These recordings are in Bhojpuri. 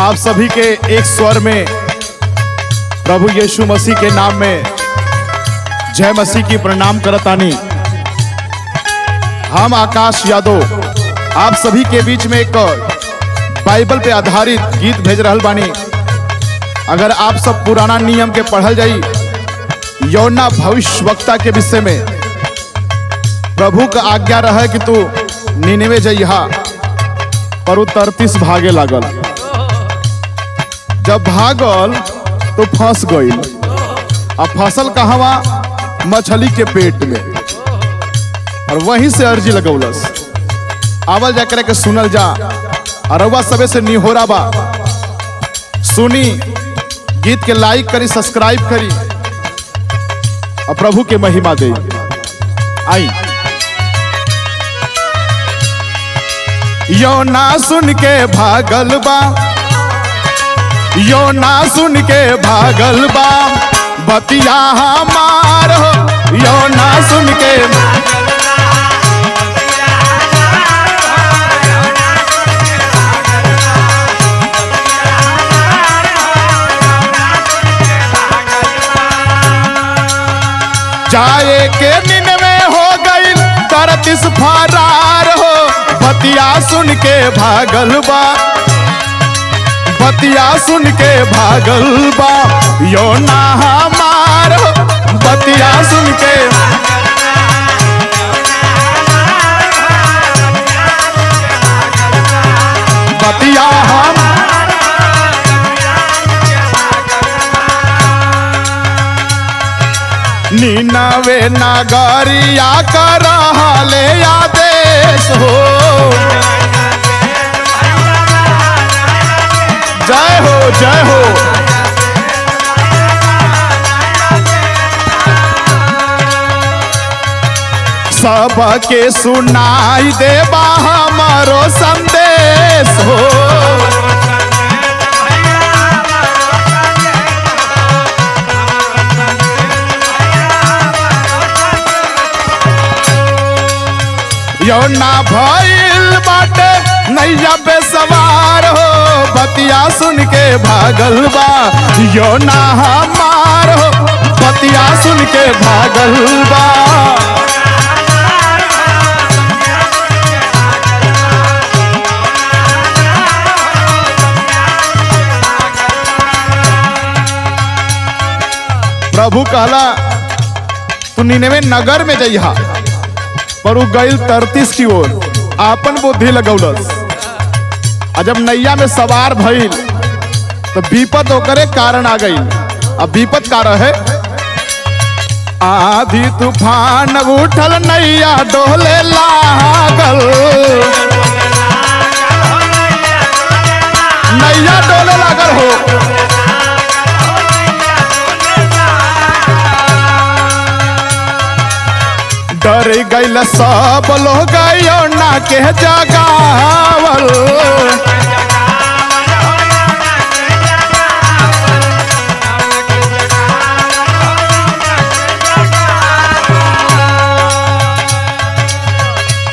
आप सभी के एक स्वर में प्रभु यीशु मसीह के नाम में जय मसीह की प्रणाम करतानी। हम आकाश यादव आप सभी के बीच में एक बाइबल पे आधारित गीत भेज रहल बानी। अगर आप सब पुराना नियम के पढ़ल जाई यौना भविष्यवक्ता के विषय में प्रभु का आज्ञा रहे कि तू नीनवे जइहा, पर उ 33 भागे लागल। जब भागल तो फंस गईल। अब फसल कहवा? मछली के पेट में। और वहीं से अर्जी लगौलस आवल जा करे के सुनल जा। अरवा सबे से निहोरा बा, सुनी गीत के लाइक करी, सब्सक्राइब करी और प्रभु के महिमा दे। आई योना सुन के भागल बा, योना सुन के भागल बा, बतिया हमार हो। योना सुन के जाए के निनवे हो गई 33 फरार हो। बतिया सुन के भागल बा, बतिया सुन के भागल बा, योना हमार हो। बतिया सुन के बतिया हम नीनवे नगरिया कर रहले आदेश हो। जय हो जय हो। सबके सुनाई देबा हमारो संदेश हो। योना भइल बाटे नैया पे सवार हो। बतिया सुन के भागल बा, योना हमार हो। बतिया सुन के भागल बा, प्रभु कहला तू नीनवे नगर में जइहा, पर उ गईल 33 की ओर आपन बुद्धि लगौलस। और जब नैया में सवार भइल तो विपत ओकरे कारण आ गई। अब विपत का रहे? आधी तूफान उठल नैया डोले लागल। नैया डोले लागल हो। डर गईल सब लोग योना के जगावल।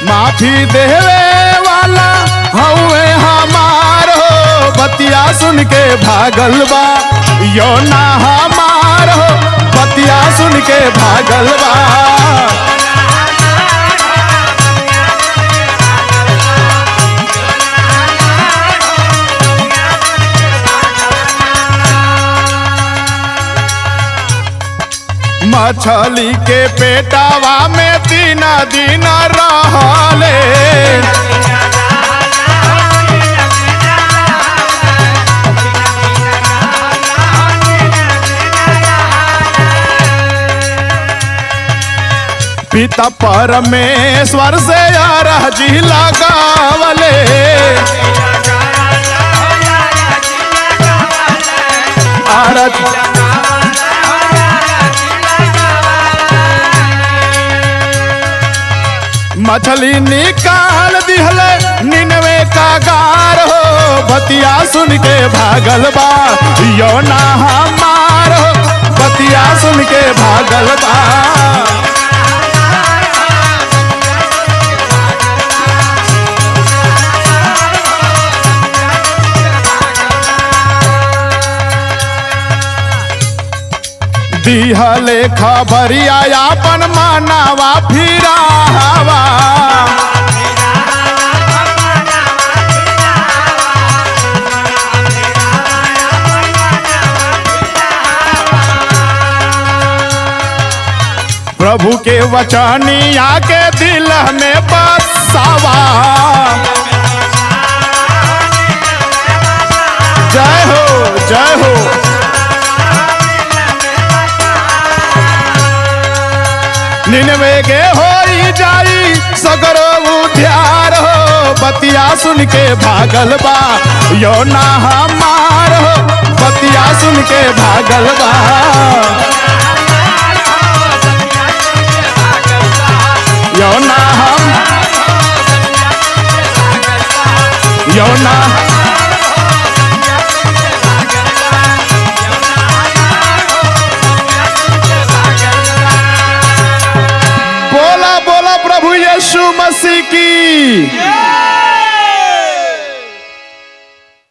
माफी देवे वाला हउए हमार हो। बतिया सुन के भागल बा, योना हमार हो। बतिया सुन के भागल बा, मछली के पेटावा में 3 दिन रहले। पिता परमेश्वर से अर्जी लगावले। मछली निकाल दिहले निनवे का गार हो। बतिया सुन के भागल बा, योना हमार हो। बतिया सुन के भागल बा, दिहले खबरिया अपन मानावा फिरावा। प्रभु के वचनिया के दिल में बसावा। जय हो जय हो। निनवे के होई जाई सगरो उद्धार हो। बतिया सुन के भागल बा यो ना हमार हो। बतिया सुन के भागल बा यो ना हम यो ना। बोला बोला प्रभु यीशु मसीह